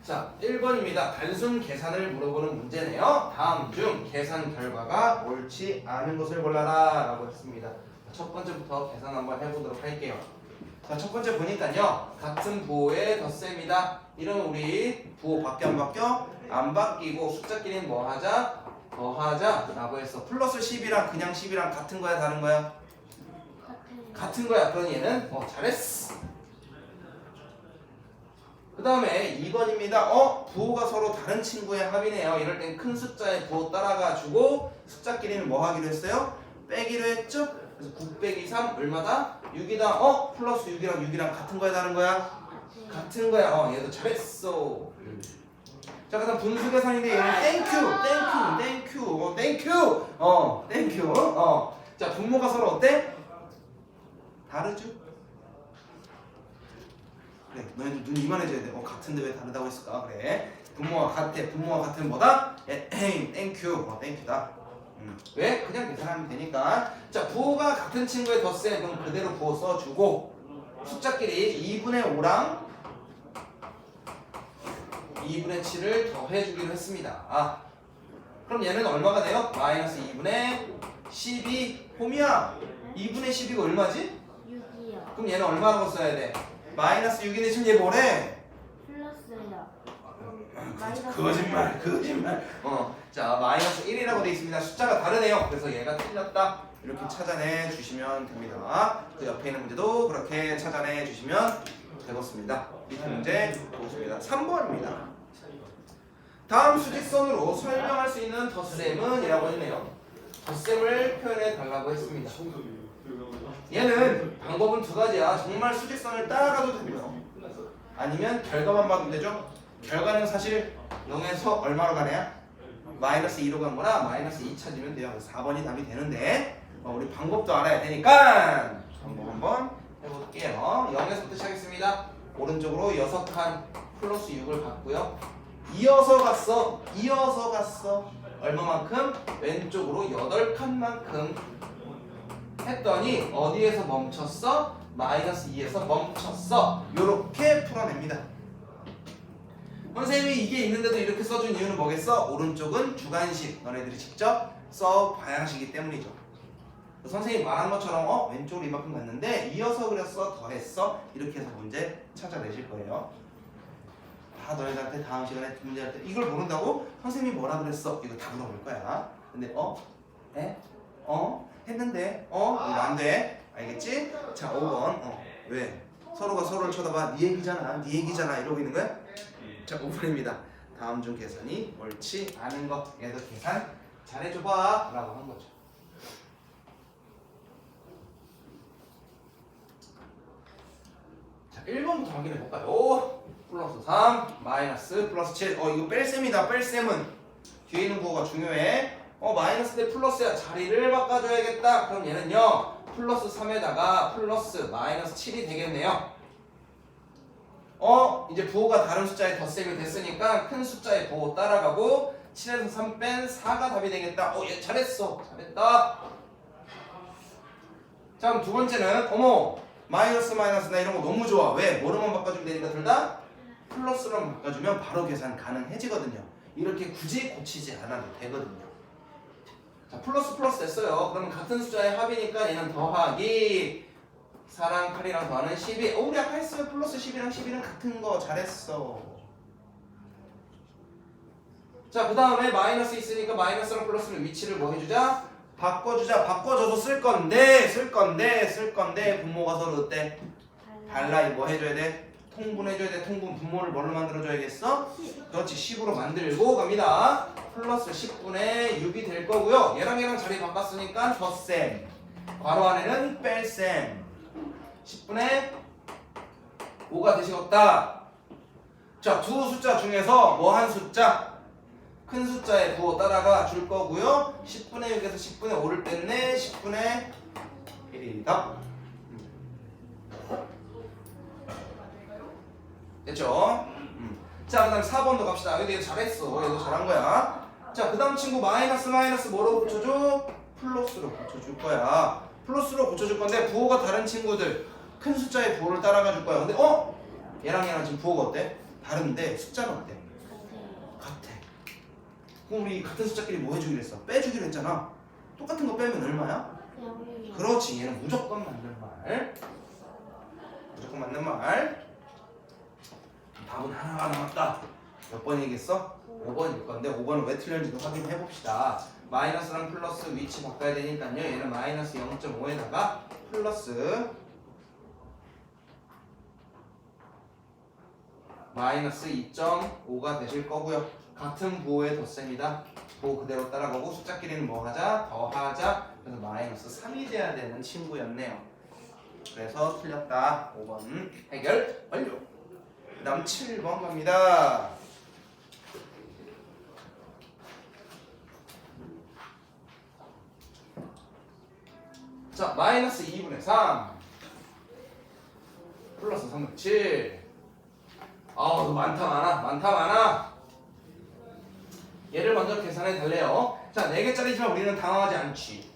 자, 1번입니다. 단순 계산을 물어보는 문제네요. 다음 중 계산 결과가 옳지 않은 것을 골라라 라고 했습니다. 첫 번째부터 계산 한번 해보도록 할게요. 자, 첫 번째 보니까요 같은 부호의 덧셈이다. 이러면 우리 부호 바뀌어 안 바뀌어? 안 바뀌고 숫자끼리는 뭐 하자? 더하자 라고 했어. 플러스 10이랑 그냥 10이랑 같은 거야 다른 거야? 같은 거야. 그럼 얘는 잘했어. 그 다음에 2번입니다. 부호가 서로 다른 친구의 합이네요. 이럴 땐 큰 숫자의 부호 따라가지고 숫자끼리는 뭐 하기로 했어요? 빼기로 했죠? 그래서 9 빼기 3 얼마다? 6이다. 플러스 6이랑 같은 거야 다른 거야? 같은 거야. 얘도 잘했어. 자, 그다음 분수 계산인데 얘는 땡큐. 자, 분모가 서로 어때? 다르죠? 그래, 너희들 눈 이만해져야 돼. 같은데 왜 다르다고 했을까? 그래, 분모가 같은 뭐다? 땡큐. 땡큐다. 왜? 그냥 계산하면 되니까. 자, 부호가 같은 친구의 덧셈 그럼 그대로 부호 써주고 숫자끼리 2분의 5랑 2분의 7을 더해주기로 했습니다. 그럼 얘는 얼마가 돼요? 마이너스 2분의 12. 홈이야, 2분의 12가 얼마지?
6이요.
그럼 얘는 얼마라고 써야 돼? 마이너스 6인데 지금 얘 뭐래?
플러스요.
거짓말. 자, 마이너스 1이라고 되어 있습니다. 숫자가 다르네요. 그래서 얘가 틀렸다. 이렇게 찾아내 주시면 됩니다. 그 옆에 있는 문제도 그렇게 찾아내 주시면 되겠습니다. 밑에 문제 보겠습니다. 3번입니다. 다음 수직선으로 설명할 수 있는 덧셈은 이라고 했네요. 덧셈을 표현해 달라고 했습니다. 얘는 방법은 두 가지야. 정말 수직선을 따라가도 됩니다. 아니면 결과만 봐도 되죠. 결과는 사실 0에서 얼마로 가냐? 마이너스 2로 간 거나 마이너스 2 찾으면 돼요. 그래서 4번이 답이 되는데 우리 방법도 알아야 되니까 방법 한번 해볼게요. 0에서부터 시작했습니다. 오른쪽으로 6칸 플러스 6을 받고요. 이어서 갔어. 얼마만큼? 왼쪽으로 8칸만큼 했더니 어디에서 멈췄어? 마이너스 2에서 멈췄어. 요렇게 풀어냅니다. 선생님이 이게 있는데도 이렇게 써준 이유는 뭐겠어? 오른쪽은 주관식, 너네들이 직접 써봐야 하시기 때문이죠. 선생님이 말한 것처럼 왼쪽으로 이만큼 갔는데 이어서 그렸어? 더했어? 이렇게 해서 문제 찾아내실 거예요. 다 너희들한테 다음 시간에 문제 할 때 이걸 모른다고? 선생님이 뭐라 그랬어? 이거 다 물어볼 거야. 근데 했는데 이거 안 돼. 알겠지? 자 5번 왜? 서로가 서로를 쳐다봐. 네 얘기잖아 이러고 있는 거야? 자 5번입니다. 다음 중 계산이 옳지 않은 것. 얘도 계산 잘해줘봐 라고 한 거죠. 자 1번부터 확인해볼까요? 플러스 3 마이너스 플러스 7 이거 뺄셈이다. 뺄셈은 뒤에 있는 부호가 중요해. 마이너스 대 플러스야. 자리를 바꿔줘야겠다. 그럼 얘는요 플러스 3에다가 플러스 마이너스 7이 되겠네요. 이제 부호가 다른 숫자에 덧셈이 됐으니까 큰 숫자의 부호 따라가고 7에서 3 뺀 4가 답이 되겠다. 얘 잘했어. 잘했다. 자 그럼 두 번째는 마이너스 나 이런 거 너무 좋아. 왜? 뭐로만 바꿔주면 되니까 둘 다 플러스로만 바꿔주면 바로 계산 가능해지거든요. 이렇게 굳이 고치지 않아도 되거든요. 자 플러스 됐어요. 그러면 같은 숫자의 합이니까 얘는 더하기 4랑 8이랑 더하는 12. 우리 아까 했어요. 플러스 10이랑 11은 같은 거. 잘했어. 자 그 다음에 마이너스 있으니까 마이너스랑 플러스는 위치를 뭐 해주자? 바꿔주자. 바꿔줘서 쓸 건데 분모가 서로 어때? 달라. 뭐 해줘야 돼? 통분해줘야 돼. 분모를 뭘로 만들어줘야겠어? 그렇지. 10으로 만들고 갑니다. 플러스 10분의 6이 될 거고요. 얘랑 자리 바꿨으니까 덧셈. 괄호 안에는 뺄셈. 10분의 5가 되시겠다. 자, 두 숫자 중에서 뭐 한 숫자? 큰 숫자의 부호 따라가 줄 거고요. 10분의 6에서 10분의 5를 뺐네. 10분의 1이다. 됐죠? 자, 그 다음 4번도 갑시다. 얘도 잘했어. 얘도 잘한 거야. 자, 그 다음 친구 마이너스 뭐로 고쳐줘? 플러스로 고쳐줄 거야. 플러스로 고쳐줄 건데 부호가 다른 친구들 큰 숫자의 부호를 따라가 줄 거야. 근데 얘랑 지금 부호가 어때? 다른데 숫자는 어때? 같아. 그럼 우리 같은 숫자끼리 뭐 해주기로 했어? 빼주기로 했잖아. 똑같은 거 빼면 얼마야? 그렇지. 얘는 무조건 맞는 말. 무조건 맞는 말. 답은 하나가 남았다. 몇 번이겠어? 5번일 건데 5번은 왜 틀렸는지도 확인해 봅시다. 마이너스랑 플러스 위치 바꿔야 되니까요. 얘는 마이너스 0.5에다가 플러스 마이너스 2.5가 되실 거고요. 같은 부호의 덧셈이다. 부호 그대로 따라가고 숫자끼리는 뭐 하자? 더하자. 그래서 마이너스 3이 돼야 되는 친구였네요. 그래서 틀렸다. 5번 해결 완료. 그 다음 7번 갑니다. 자, 마이너스 2분의 3 플러스 3분의 7. 너 많다. 얘를 먼저 계산해 달래요. 자, 4개짜리지만 우리는 당황하지 않지.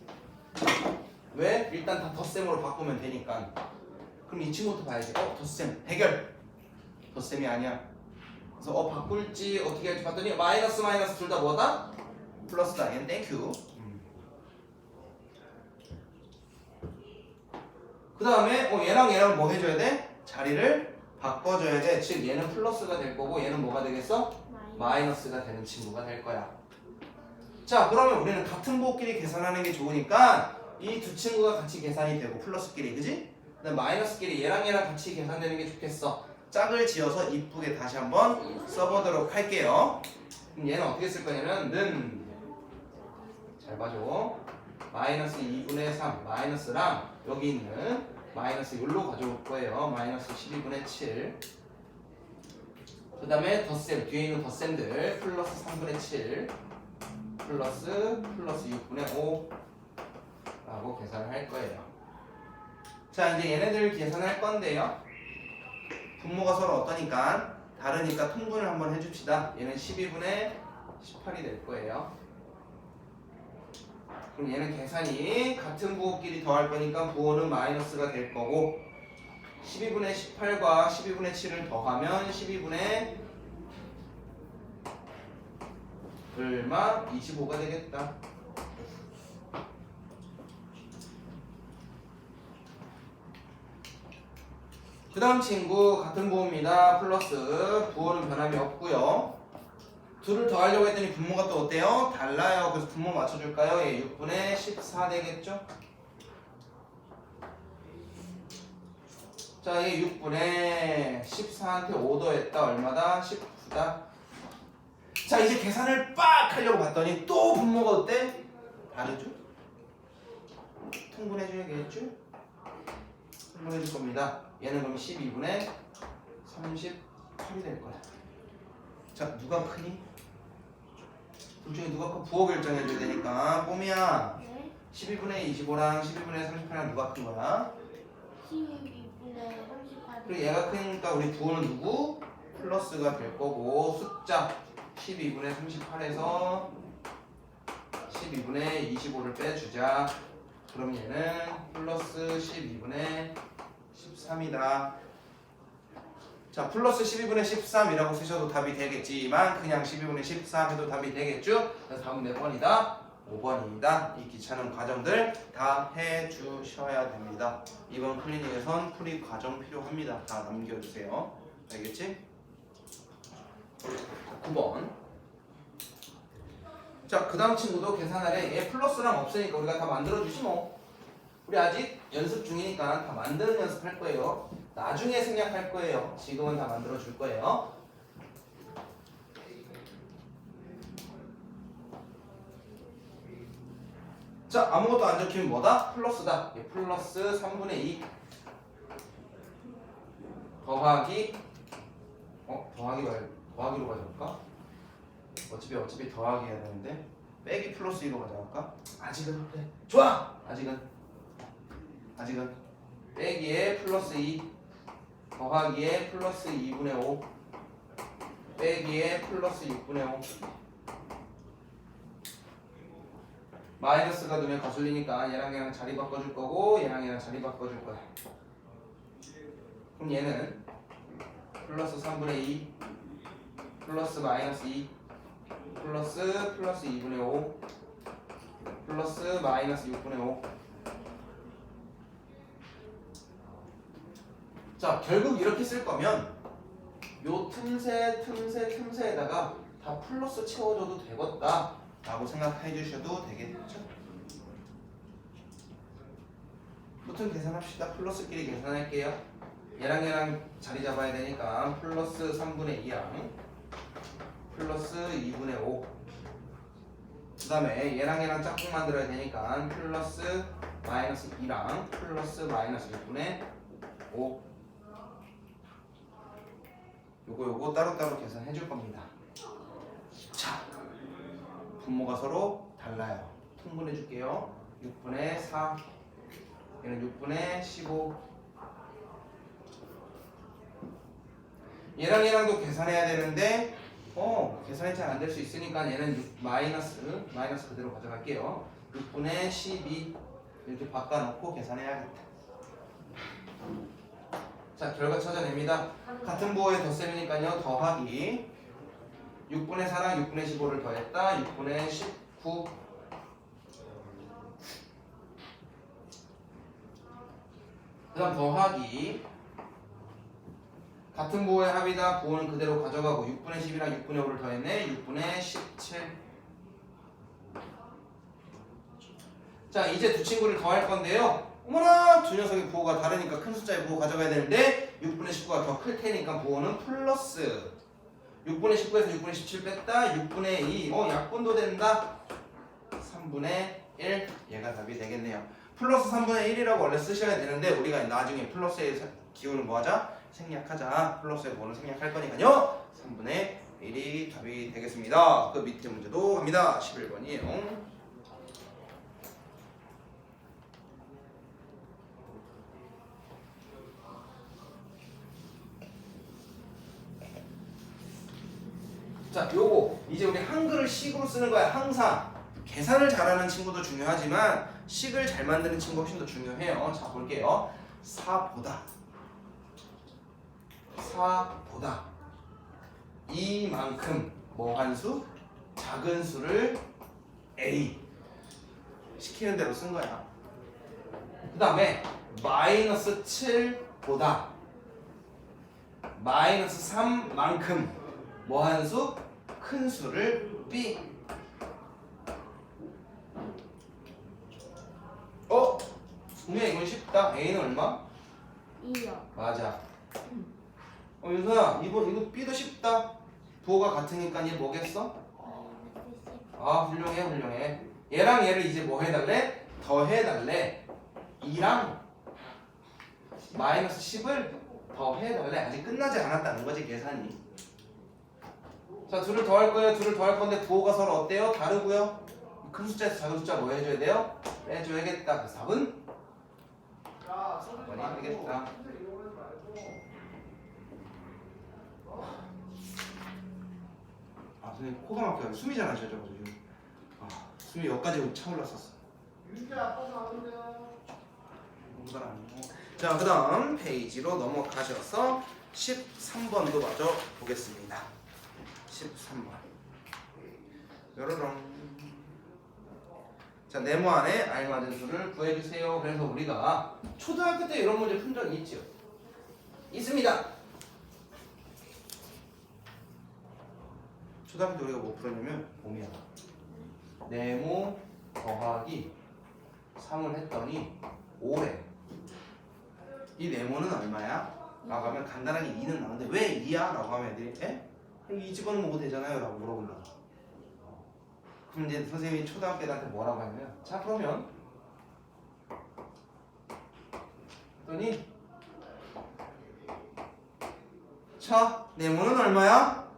왜? 일단 다 덧셈으로 바꾸면 되니까. 그럼 이 친구부터 봐야지. 덧셈 해결. 덧셈이 아니야. 그래서 바꿀지 어떻게 할지 봤더니 마이너스 둘 다 뭐다? 플러스다. 얘는 땡큐. 그 다음에 얘랑 뭐 해줘야 돼? 자리를 바꿔줘야 돼. 즉 얘는 플러스가 될 거고 얘는 뭐가 되겠어? 마이너스가 되는 친구가 될 거야. 자, 그러면 우리는 같은 부호끼리 계산하는 게 좋으니까 이 두 친구가 같이 계산이 되고 플러스끼리, 그지? 근데 마이너스끼리 얘랑 같이 계산되는 게 좋겠어. 짝을 지어서 이쁘게 다시 한번 써보도록 할게요. 그럼 얘는 어떻게 쓸 거냐면 잘 봐줘. 마이너스 2분의 3 마이너스랑 여기 있는 마이너스 여기로 가져올 거예요. 마이너스 12분의 7. 그 다음에 덧셈, 뒤에 있는 덧셈들 플러스 3분의 7 플러스 6분의 5 라고 계산을 할 거예요. 자, 이제 얘네들 계산할 건데요. 분모가 서로 어떠니까 다르니까 통분을 한번 해줍시다. 얘는 12분의 18이 될 거예요. 그럼 얘는 계산이 같은 부호끼리 더할 거니까 부호는 마이너스가 될 거고 12분의 18과 12분의 7을 더하면 12분의 얼마? 25가 되겠다. 그 다음 친구 같은 부호입니다. 플러스 부호는 변함이 없고요. 둘을 더하려고 했더니 분모가 또 어때요? 달라요. 그래서 분모 맞춰줄까요? 예, 6분의 14 되겠죠? 자, 이 6분의 14한테 5 더했다. 얼마다? 19다. 자, 이제 계산을 빡 하려고 봤더니 또 분모가 어때? 다르죠? 통분해줘야겠죠? 통분해줄 겁니다. 얘는 그럼 12분의 38이 될 거야. 자, 누가 크니? 둘 중에 누가 커? 부호 결정해줘야 되니까 뽀미야
네.
12분의 25랑 12분의 38이랑 누가 큰 거야?
12분의 38.
그리고 얘가 크니까 우리 부호는 누구? 플러스가 될 거고 숫자 12분의 38에서 12분의 25를 빼주자. 그럼 얘는 플러스 12분의 13이다. 자, 플러스 12분의 13이라고 쓰셔도 답이 되겠지만 그냥 12분의 13 해도 답이 되겠죠? 그래서 답은 몇 번이다? 5번입니다. 이 귀찮은 과정들 다 해주셔야 됩니다. 이번 클리닉에선 풀이 과정 필요합니다. 다 남겨주세요. 알겠지? 9번. 자, 그 다음 친구도 계산하래. 얘 플러스랑 없으니까 우리가 다 만들어주지 뭐. 우리 아직 연습 중이니까 다 만드는 연습할 거예요. 나중에 생략할 거예요. 지금은 다 만들어줄 거예요. 자, 아무것도 안 적히면 뭐다? 플러스다. 얘 플러스 3분의 2 더하기 더하기로 가져갈까? 어차피 더하기 해야 되는데 빼기 플러스 2로 가져갈까? 아직은 그래. 좋아! 아직은 빼기에 플러스 2 더하기에 플러스 2분의 5 빼기에 플러스 6분의 5 마이너스가 눈에 거슬리니까 얘랑 자리 바꿔줄 거고 얘랑 자리 바꿔줄 거야. 그럼 얘는 플러스 3분의 2 플러스 마이너스 2 플러스 2분의 5 플러스 마이너스 6분의 5. 자, 결국 이렇게 쓸 거면 요 틈새에다가 다 플러스 채워줘도 되겠다 라고 생각해 주셔도 되겠죠? 무튼 계산합시다. 플러스끼리 계산할게요. 얘랑 자리 잡아야 되니까 플러스 3분의 2랑 플러스 2분의 5. 그 다음에 얘랑 짝꿍 만들어야 되니까 플러스 마이너스 2랑 플러스 마이너스 6분의 5. 요거 따로따로 계산해 줄 겁니다. 자, 분모가 서로 달라요. 통분해 줄게요. 6분의 4 얘는 6분의 15. 얘랑도 계산해야 되는데 계산이 잘 안 될 수 있으니까 얘는 마이너스 그대로 가져갈게요. 6분의 12 이렇게 바꿔놓고 계산해야겠다. 자, 결과 찾아냅니다. 같은 부호의 덧셈이니까요. 더하기 6분의 4랑 6분의 15를 더했다. 6분의 19. 그 다음 더하기 같은 부호의 합이다. 부호는 그대로 가져가고 6분의 10이랑 6분의 5를 더했네. 6분의 17. 자, 이제 두 친구를 더할 건데요. 어머나, 두 녀석의 부호가 다르니까 큰 숫자의 부호 가져가야 되는데 6분의 19가 더 클 테니까 부호는 플러스 6분의 19에서 6분의 17 뺐다. 6분의 2. 약분도 된다. 3분의 1. 얘가 답이 되겠네요. 플러스 3분의 1이라고 원래 쓰셔야 되는데 우리가 나중에 플러스의 기호를 뭐하자? 생략하자. 플러스의 부호는 생략할 거니까요. 3분의 1이 답이 되겠습니다. 그 밑에 문제도 갑니다. 11번이에요. 자, 요거 이제 우리 한글을 식으로 쓰는 거야. 항상 계산을 잘하는 친구도 중요하지만 식을 잘 만드는 친구가 훨씬 더 중요해요. 자, 볼게요. 4보다 이만큼 뭐한 수? 작은 수를 A 시키는 대로 쓴 거야. 그 다음에 마이너스 7보다 마이너스 3만큼 뭐한 수? 큰 수를 B. 우미야 이건 쉽다. A는 얼마?
2요.
맞아. 윤서야 이거 B도 쉽다. 부호가 같으니까 얘 뭐겠어? 아 훌륭해. 얘랑 얘를 이제 뭐 해달래? 더 해달래. 2랑 마이너스 10을 더 해달래. 아직 끝나지 않았다는 거지 계산이. 자, 둘을 더할 거예요. 둘을 더할 건데 부호가 서로 어때요? 다르고요. 큰 숫자에서 작은 숫자 뭐 해줘야 돼요? 빼줘야겠다. 그 답은 4번이 되겠다. 아 선생님 코가 막혀요. 숨이 잘 안 쉬어져가지고 지금. 숨이 여기까지 차올랐었어. 자, 그 다음 페이지로 넘어가셔서 13번도 마저 보겠습니다. 13번. 요러렁. 자, 네모 안에 알맞은 수를 구해주세요. 그래서 우리가 초등학교 때 이런 문제 푼 적이 있죠? 있습니다. 초등학교 때 우리가 뭐 풀었냐면 봄이야. 네모 더하기 3을 했더니 5래. 이 네모는 얼마야? 라고 하면 간단하게 2는 나오는데 왜 2야? 라고 하면 애들이 에? 그럼 2 집어넣으면 되잖아요 라고 물어본다. 그럼 이제 선생님이 초등학교 애들한테 뭐라고 하냐면 자 그러면 그랬더니 자 네모는 얼마야?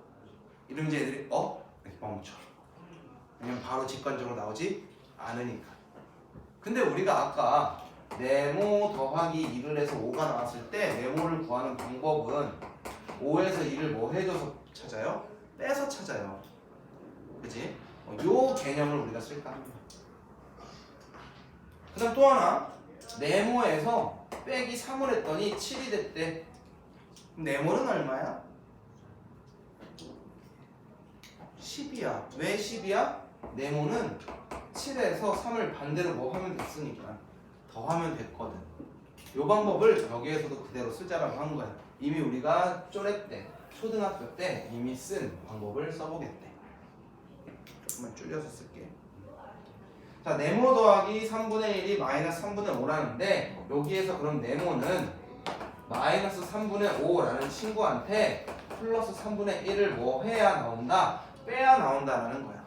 이러면 이제 애들이 이렇게 멈춰. 왜냐면 바로 직관적으로 나오지 않으니까. 근데 우리가 아까 네모 더하기 2를 해서 5가 나왔을 때 네모를 구하는 방법은 5에서 2를 뭐 해줘서 찾아요? 빼서 찾아요. 그치? 요 개념을 우리가 쓸까 합니다. 그 다음 또 하나 네모에서 빼기 3을 했더니 7이 됐대. 네모는 얼마야? 10이야. 왜 10이야? 네모는 7에서 3을 반대로 뭐 하면 됐으니까 더하면 됐거든. 요 방법을 여기에서도 그대로 쓰자라고 한 거야. 이미 우리가 쪼렙 때 초등학교 때 이미 쓴 방법을 써보겠대. 한번 줄여서 쓸게. 자, 네모 더하기 3분의 1이 마이너스 3분의 5라는데 여기에서 그럼 네모는 마이너스 3분의 5라는 친구한테 플러스 3분의 1을 뭐 해야 나온다? 빼야 나온다라는 거야.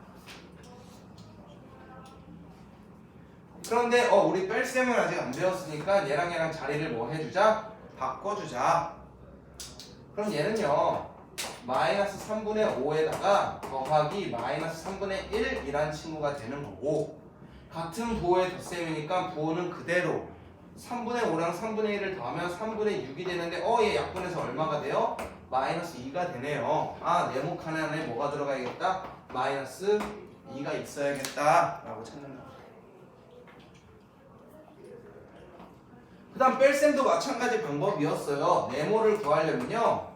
그런데 우리 뺄셈을 아직 안 배웠으니까 얘랑 자리를 뭐 해주자? 바꿔주자. 그럼 얘는요 마이너스 3분의 5에다가 더하기 마이너스 3분의 1이란 친구가 되는 거고 같은 부호의 덧셈이니까 부호는 그대로 3분의 5랑 3분의 1을 더하면 3분의 6이 되는데 얘 약분해서 얼마가 돼요? 마이너스 2가 되네요. 네모 칸 안에 뭐가 들어가야겠다? 마이너스 2가 있어야겠다 라고 찾는 거야. 그 다음 뺄셈도 마찬가지 방법이었어요. 네모를 구하려면요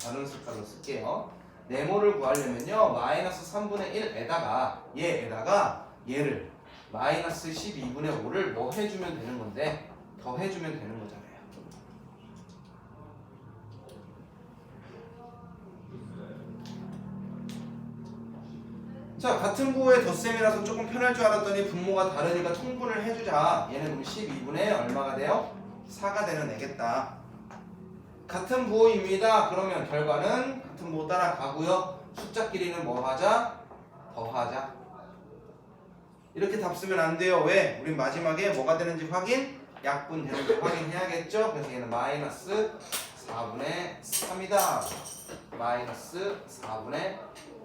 다른 색깔로 쓸게요. 네모를 구하려면요 마이너스 3분의 1에다가 얘를 마이너스 12분의 5를 뭐 해주면 되는 건데 더 해주면 되는 거잖아요. 자, 같은 부호의 덧셈이라서 조금 편할 줄 알았더니 분모가 다르니까 통분을 해주자. 얘는 그럼 12분의 얼마가 돼요? 4가 되는 애겠다. 같은 부호입니다. 그러면 결과는 같은 부호 따라가고요. 숫자끼리는 뭐 하자? 더하자. 이렇게 답 쓰면 안 돼요. 왜? 우린 마지막에 뭐가 되는지 확인? 약분 되는지 확인해야겠죠? 그래서 얘는 마이너스 4분의 3이다. 마이너스 4분의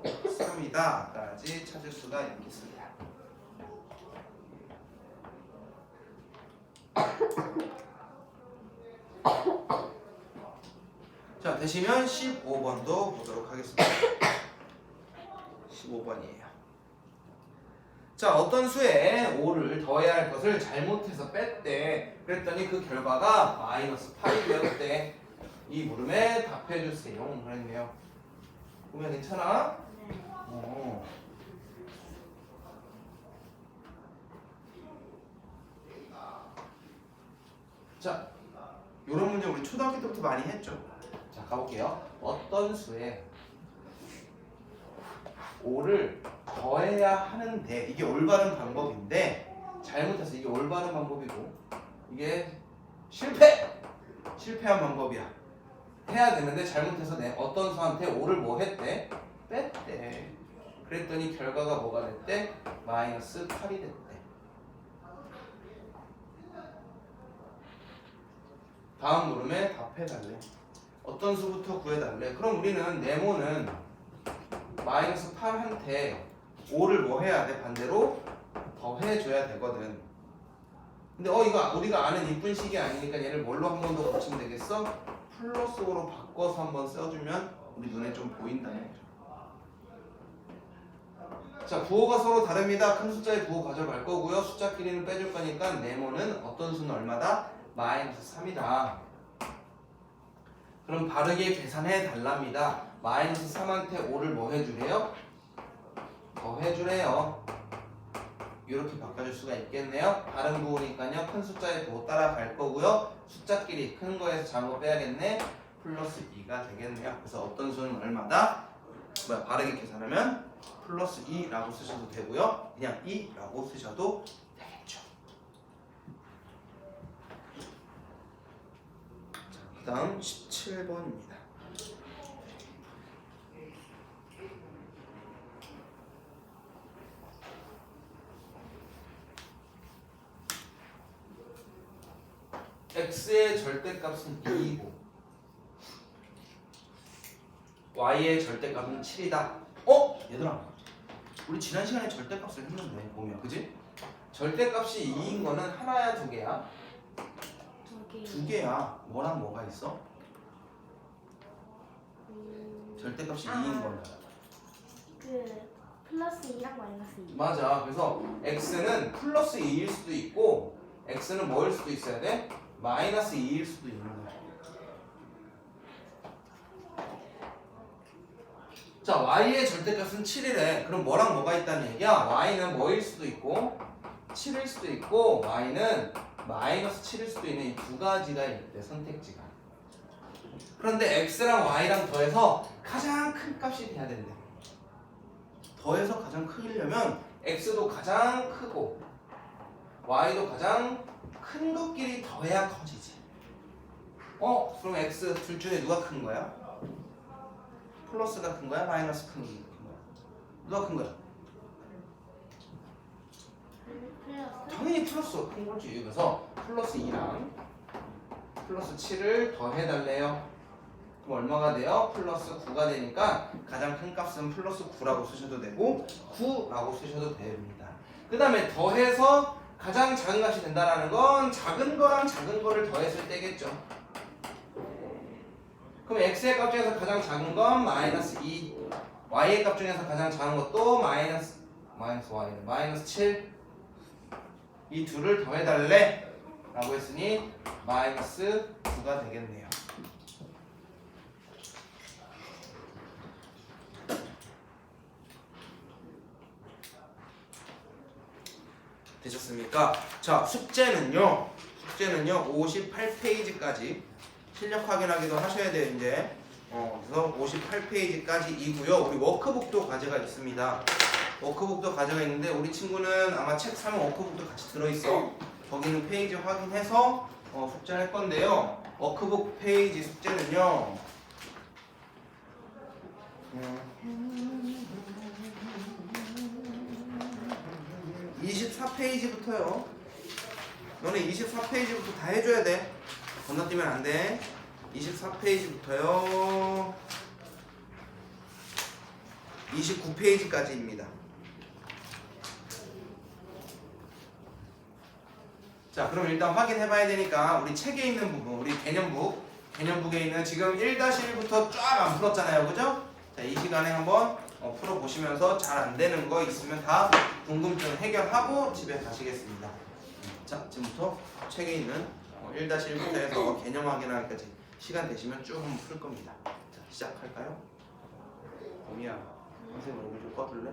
3이다 까지 찾을 수가 있겠습니다. 자, 되시면 15번도 보도록 하겠습니다. 15번이에요. 자, 어떤 수에 5를 더해야 할 것을 잘못해서 뺐대. 그랬더니 그 결과가 마이너스 8이 되었대. 이 물음에 답해주세요. 그랬네요. 보면 괜찮아?
네.
자, 이런 문제 우리 초등학교 때부터 많이 했죠. 자, 가볼게요. 어떤 수에 5를 더해야 하는데 이게 올바른 방법인데 잘못해서 이게 올바른 방법이고 이게 실패한 방법이야. 해야 되는데 잘못해서 내 어떤 수한테 5를 뭐 했대? 뺐대. 그랬더니 결과가 뭐가 됐대? 마이너스 8이 됐대. 다음 물음에 답해달래. 어떤 수부터 구해달래. 그럼 우리는 네모는 마이너스 8한테 5를 뭐 해야 돼? 반대로 더해줘야 되거든. 근데 이거 우리가 아는 이쁜 식이 아니니까 얘를 뭘로 한 번 더 고치면 되겠어? 플러스 5로 바꿔서 한번 써주면 우리 눈에 좀 보인다는 거죠. 자, 부호가 서로 다릅니다. 큰 숫자의 부호 가져갈 거고요. 숫자끼리는 빼줄 거니까 네모는 어떤 수는 얼마다? 마이너스 3이다. 그럼 바르게 계산해 달랍니다. 마이너스 3한테 5를 뭐 해주래요? 더해주래요. 이렇게 바꿔줄 수가 있겠네요. 다른 부호니까요. 큰 숫자의 부호 따라갈 거고요. 숫자끼리 큰 거에서 작은 거 빼야겠네. 플러스 2가 되겠네요. 그래서 어떤 수는 얼마다? 바르게 계산하면 플러스 2라고 쓰셔도 되고요. 그냥 2라고 쓰셔도 되겠죠. 그 다음 17번입니다. x의 절대값은 2이고 y의 절대값은 7이다. 얘들아, 우리 지난 시간에 절대값을 했는데 보면 그지? 절대값이 2인 거는 하나야 두 개야? 두 개야. 뭐랑 뭐가 있어? 절대값이 2인 거는
그 플러스 2랑 마이너스 2.
맞아. 그래서 x는 플러스 2일 수도 있고 x는 뭐일 수도 있어야 돼? 마이너스 2일 수도 있는 거야. 자, y의 절대값은 7이래. 그럼 뭐랑 뭐가 있다는 얘기야? y는 뭐일 수도 있고 7일 수도 있고 y는 마이너스 7일 수도 있는 이 두 가지가 있대, 선택지가. 그런데 x랑 y랑 더해서 가장 큰 값이 돼야 된대. 더해서 가장 크려면 x도 가장 크고 y도 가장 큰 것끼리 더해야 커지지. 그럼 x 둘 중에 누가 큰 거야? 플러스가 큰 거야? 마이너스 큰 거야? 누가 큰 거야?
플러스?
당연히 플러스가 큰 거지. 그래서 플러스 2랑 플러스 7을 더해달래요. 그럼 얼마가 돼요? 플러스 9가 되니까 가장 큰 값은 플러스 9라고 쓰셔도 되고 9라고 쓰셔도 됩니다. 그 다음에 더해서 가장 작은 값이 된다는 건 작은 거랑 작은 거를 더했을 때겠죠. 그럼 x의 값 중에서 가장 작은 건 마이너스 2, y의 값 중에서 가장 작은 것도 마이너스 y는 마이너스 7. 이 둘을 더해달래 라고 했으니 마이너스 9가 되겠네요. 되셨습니까? 자, 숙제는요 58페이지까지 실력 확인하기도 하셔야 돼요. 이제 그래서 58페이지까지이고요. 우리 워크북도 과제가 있습니다. 워크북도 과제가 있는데 우리 친구는 아마 책 사면 워크북도 같이 들어있어. 거기는 페이지 확인해서 숙제를 할 건데요. 워크북 페이지 숙제는요 24페이지부터요. 너네 24페이지부터 다 해줘야 돼. 건너뛰면 안 돼. 24페이지부터요 29페이지까지입니다. 자, 그럼 일단 확인해 봐야 되니까 우리 책에 있는 부분, 우리 개념북에 있는 지금 1-1부터 쫙 안 풀었잖아요. 그죠? 자, 이 시간에 한번 풀어보시면서 잘 안 되는 거 있으면 다 궁금증 해결하고 집에 가시겠습니다. 자, 지금부터 책에 있는 1-1부터 해서 개념 확인하기까지 시간 되시면 쭉 한번 풀 겁니다. 자, 시작할까요? 범이야, 선생님 얼굴 좀 꺼줄래?